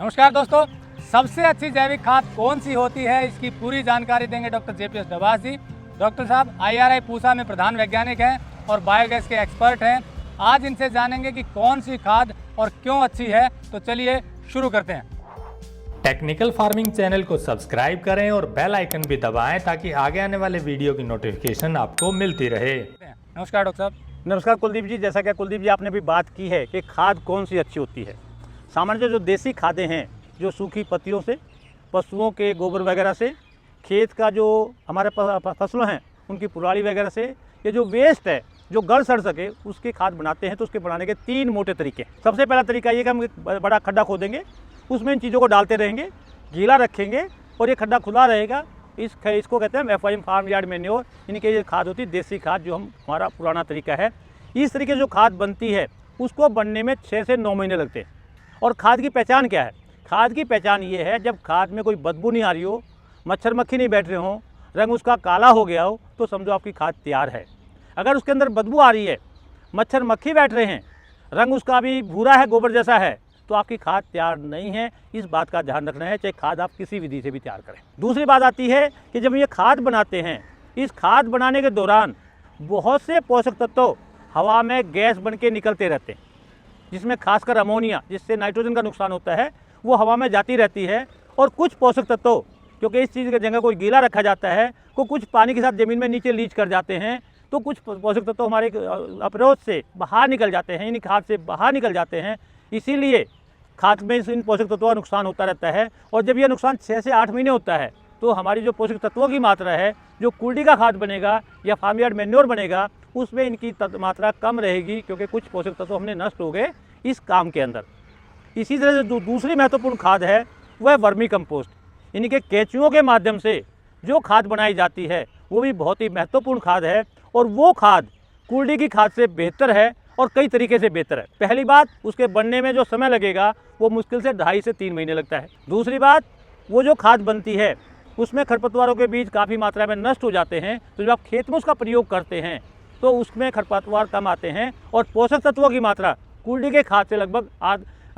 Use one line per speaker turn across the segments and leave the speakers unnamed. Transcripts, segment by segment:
नमस्कार दोस्तों, सबसे अच्छी जैविक खाद कौन सी होती है, इसकी पूरी जानकारी देंगे डॉक्टर जेपीएस डबास जी। डॉक्टर साहब आईआरआई पूसा में प्रधान वैज्ञानिक हैं और बायोगैस के एक्सपर्ट हैं। आज इनसे जानेंगे कि कौन सी खाद और क्यों अच्छी है। तो चलिए शुरू करते हैं। टेक्निकल फार्मिंग चैनल को सब्सक्राइब करें और बेल आइकन भी दबाएं ताकि आगे आने वाले वीडियो की नोटिफिकेशन आपको मिलती रहे। नमस्कार डॉक्टर साहब।
नमस्कार कुलदीप जी। जैसा कि कुलदीप जी आपने भी बात की है कि खाद कौन सी अच्छी होती है। सामान्य जो देसी खादें हैं, जो सूखी पत्तियों से, पशुओं के गोबर वगैरह से, खेत का जो हमारे फसलों हैं उनकी पुराली वगैरह से, ये जो वेस्ट है जो गल सड़ सके उसके खाद बनाते हैं। तो उसके बनाने के 3 मोटे तरीके। सबसे पहला तरीका ये कि हम एक बड़ा खड्डा खोदेंगे, उसमें इन चीज़ों को डालते रहेंगे, गीला रखेंगे और ये खड्डा खुला रहेगा। इसको कहते हैं एफआईएम फार्म यार्ड मैन्योर। इनकी ये खाद होती है देसी खाद, जो हमारा पुराना तरीका है। इस तरीके से जो खाद बनती है उसको बनने में 6 से 9 महीने लगते हैं। और खाद की पहचान क्या है? खाद की पहचान ये है, जब खाद में कोई बदबू नहीं आ रही हो, मच्छर मक्खी नहीं बैठ रहे हो, रंग उसका काला हो गया हो, तो समझो आपकी खाद तैयार है। अगर उसके अंदर बदबू आ रही है, मच्छर मक्खी बैठ रहे हैं, रंग उसका भी भूरा है, गोबर जैसा है, तो आपकी खाद तैयार नहीं है। इस बात का ध्यान रखना है, चाहे खाद आप किसी विधि से भी तैयार करें। दूसरी बात आती है कि जब ये खाद बनाते हैं, इस खाद बनाने के दौरान बहुत से पोषक तत्व हवा में गैस बन के निकलते रहते हैं, जिसमें खासकर अमोनिया, जिससे नाइट्रोजन का नुकसान होता है, वो हवा में जाती रहती है। और कुछ पोषक तत्व, क्योंकि इस चीज़ की जगह कोई गीला रखा जाता है, को कुछ पानी के साथ ज़मीन में नीचे लीच कर जाते हैं, तो कुछ पोषक तत्व हमारे अपरोध से बाहर निकल जाते हैं, इन खाद से बाहर निकल जाते हैं। इसीलिए खाद में इन पोषक तत्वों का नुकसान होता रहता है। और जब यह नुकसान 6 से 8 महीने होता है, तो हमारी जो पोषक तत्वों की मात्रा है, जो कुल्डी का खाद बनेगा या फार्म यार्ड मैन्योर बनेगा, उसमें इनकी मात्रा कम रहेगी, क्योंकि कुछ पोषक तत्व हमने नष्ट हो गए इस काम के अंदर। इसी तरह से जो दूसरी महत्वपूर्ण खाद है वह वर्मी कंपोस्ट। इनके केंचुओं के माध्यम से जो खाद बनाई जाती है वो भी बहुत ही महत्वपूर्ण खाद है। और वो खाद कुल्डी की खाद से बेहतर है और कई तरीके से बेहतर है। पहली बात, उसके बनने में जो समय लगेगा वो मुश्किल से 2.5 से 3 महीने लगता है। दूसरी बात, वो जो खाद बनती है उसमें खरपतवारों के बीज काफ़ी मात्रा में नष्ट हो जाते हैं। तो जब आप खेत में उसका प्रयोग करते हैं तो उसमें खरपतवार कम आते हैं और पोषक तत्वों की मात्रा कुल्डी के खाद से लगभग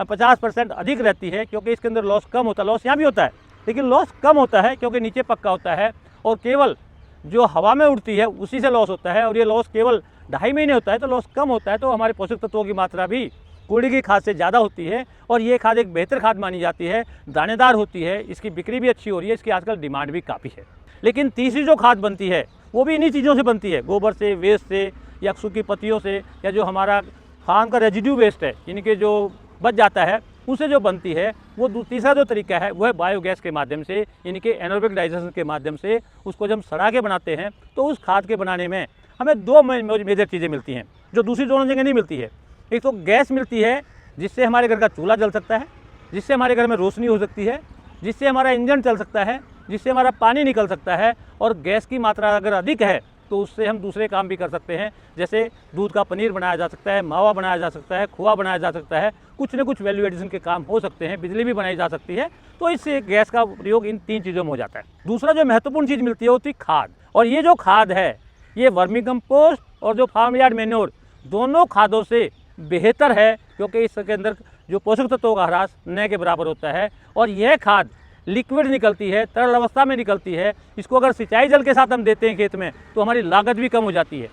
50% अधिक रहती है, क्योंकि इसके अंदर लॉस कम होता है। लॉस यहाँ भी होता है, लेकिन लॉस कम होता है क्योंकि नीचे पक्का होता है और केवल जो हवा में उड़ती है उसी से लॉस होता है। और ये लॉस केवल 2.5 महीने होता है, तो लॉस कम होता है। तो हमारे पोषक तत्वों की मात्रा भी कुल्डी की खाद से ज़्यादा होती है और ये खाद एक बेहतर खाद मानी जाती है। दानेदार होती है, इसकी बिक्री भी अच्छी हो रही है, इसकी आजकल डिमांड भी काफ़ी है। लेकिन तीसरी जो खाद बनती है वो भी इन्हीं चीज़ों से बनती है, गोबर से, वेस्ट से, या सूखी पत्तियों से, या जो हमारा फार्म का रेजिड्यू वेस्ट है, इनके जो बच जाता है उससे जो बनती है। वो तीसरा जो तरीका है वह बायोगैस के माध्यम से, इनके एनारोबिक डाइजेशन के माध्यम से उसको जब हम सड़ा के बनाते हैं, तो उस खाद के बनाने में हमें 2 मेजर चीज़ें मिलती हैं जो दूसरी दोनों जगह नहीं मिलती है। एक तो गैस मिलती है, जिससे हमारे घर का चूल्हा जल सकता है, जिससे हमारे घर में रोशनी हो सकती है, जिससे हमारा इंजन चल सकता है, जिससे हमारा पानी निकल सकता है। और गैस की मात्रा अगर अधिक है तो उससे हम दूसरे काम भी कर सकते हैं, जैसे दूध का पनीर बनाया जा सकता है, मावा बनाया जा सकता है, खोआ बनाया जा सकता है, कुछ न कुछ वैल्यू एडिशन के काम हो सकते हैं, बिजली भी बनाई जा सकती है। तो इससे गैस का प्रयोग इन 3 चीज़ों में हो जाता है। दूसरा जो महत्वपूर्ण चीज़ मिलती है होती खाद। और ये जो खाद है ये वर्मी कंपोस्ट और जो फार्म यार्ड मैन्योर, दोनों खादों से बेहतर है, क्योंकि इसके अंदर जो पोषक तत्वों का ह्रास न के बराबर होता है। और यह खाद लिक्विड निकलती है, तरल अवस्था में निकलती है। इसको अगर सिंचाई जल के साथ हम देते हैं खेत में, तो हमारी लागत भी कम हो जाती है।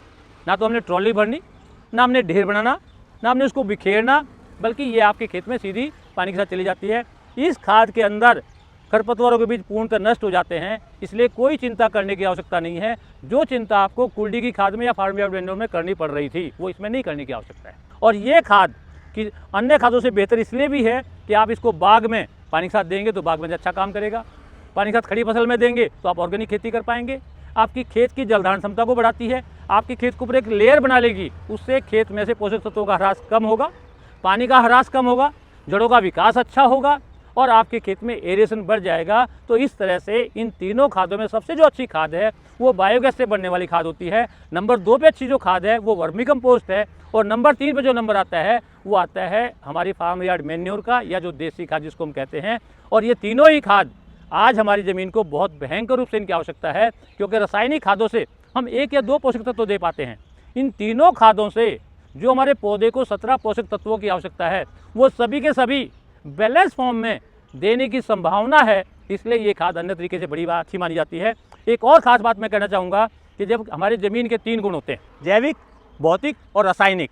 ना तो हमने ट्रॉली भरनी, ना हमने ढेर बनाना, ना हमने उसको बिखेरना, बल्कि ये आपके खेत में सीधी पानी के साथ चली जाती है। इस खाद के अंदर खरपतवारों के बीज पूर्णतः नष्ट हो जाते हैं, इसलिए कोई चिंता करने की आवश्यकता नहीं है। जो चिंता आपको कुल्डी की खाद में या फार्म यार्ड मैन्योर में करनी पड़ रही थी, वो इसमें नहीं करने की आवश्यकता है। और ये खाद कि अन्य खादों से बेहतर इसलिए भी है कि आप इसको बाग में पानी के साथ देंगे तो बाग में अच्छा काम करेगा। पानी के साथ खड़ी फसल में देंगे तो आप ऑर्गेनिक खेती कर पाएंगे। आपकी खेत की जलधारण क्षमता को बढ़ाती है, आपकी खेत के ऊपर एक लेयर बना लेगी, उससे खेत में से पोषक तत्वों का ह्रास कम होगा, पानी का ह्रास कम होगा, जड़ों का विकास अच्छा होगा और आपके खेत में एरेशन बढ़ जाएगा। तो इस तरह से इन तीनों खादों में सबसे जो अच्छी खाद है वो बायोगैस से बनने वाली खाद होती है। नंबर 2 पे अच्छी जो खाद है वो वर्मी कंपोस्ट है। और नंबर 3 पे जो नंबर आता है वो आता है हमारी फार्म यार्ड मैन्योर का, या जो देसी खाद जिसको हम कहते हैं। और ये तीनों ही खाद आज हमारी ज़मीन को बहुत भयंकर रूप से इनकी आवश्यकता है, क्योंकि रासायनिक खादों से हम 1 या 2 पोषक तत्व दे पाते हैं। इन तीनों खादों से जो हमारे पौधे को 17 पोषक तत्वों की आवश्यकता है, वो सभी के सभी बैलेंस फॉर्म में देने की संभावना है, इसलिए ये खाद अन्य तरीके से बड़ी बात अच्छी मानी जाती है। एक और ख़ास बात मैं कहना चाहूँगा कि जब हमारी ज़मीन के 3 गुण होते हैं, जैविक, भौतिक और रासायनिक।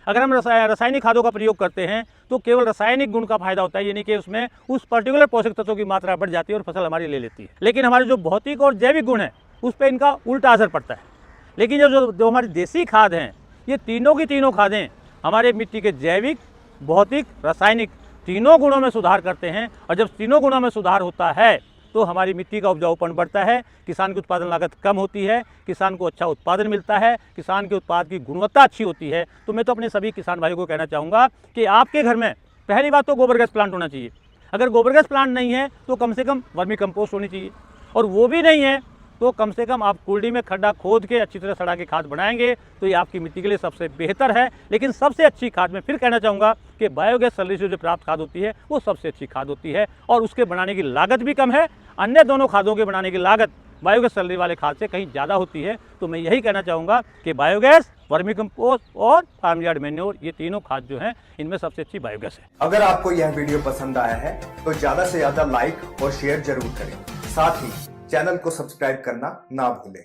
अगर हम रासायनिक खादों का प्रयोग करते हैं तो केवल रासायनिक गुण का फायदा होता है, यानी कि उसमें उस पर्टिकुलर पोषक तत्वों की मात्रा बढ़ जाती है और फसल हमारी ले लेती है। लेकिन हमारे जो भौतिक और जैविक गुण हैं उस पर इनका उल्टा असर पड़ता है। लेकिन जो हमारी देसी खाद हैं, ये तीनों की तीनों खादें हमारे मिट्टी के जैविक, भौतिक, रासायनिक तीनों गुणों में सुधार करते हैं। और जब तीनों गुणों में सुधार होता है तो हमारी मिट्टी का उपजाऊपन बढ़ता है, किसान की उत्पादन लागत कम होती है, किसान को अच्छा उत्पादन मिलता है, किसान के उत्पाद की गुणवत्ता अच्छी होती है। तो मैं तो अपने सभी किसान भाइयों को कहना चाहूँगा कि आपके घर में पहली बात तो गोबर गैस प्लांट होना चाहिए। अगर गोबर गैस प्लांट नहीं है तो कम से कम वर्मी कंपोस्ट होनी चाहिए, और वो भी नहीं है तो कम से कम आप कुल्डी में खड्डा खोद के अच्छी तरह सड़ा के खाद बनाएंगे तो ये आपकी मिट्टी के लिए सबसे बेहतर है। लेकिन सबसे अच्छी खाद मैं फिर कहना चाहूँगा कि बायोगैस सैलरी से जो प्राप्त खाद होती है वो सबसे अच्छी खाद होती है, और उसके बनाने की लागत भी कम है। अन्य दोनों खादों के बनाने की लागत बायोगैस सैलरी वाले खाद से कहीं ज़्यादा होती है। तो मैं यही कहना चाहूँगा कि बायोगैस, वर्मी कंपोस्ट और फार्म यार्ड मैन्योर, ये तीनों खाद जो हैं इनमें सबसे अच्छी बायोगैस है।
अगर आपको यह वीडियो पसंद आया है तो ज्यादा से ज्यादा लाइक और शेयर जरूर करें। साथ ही चैनल को सब्सक्राइब करना ना भूलें।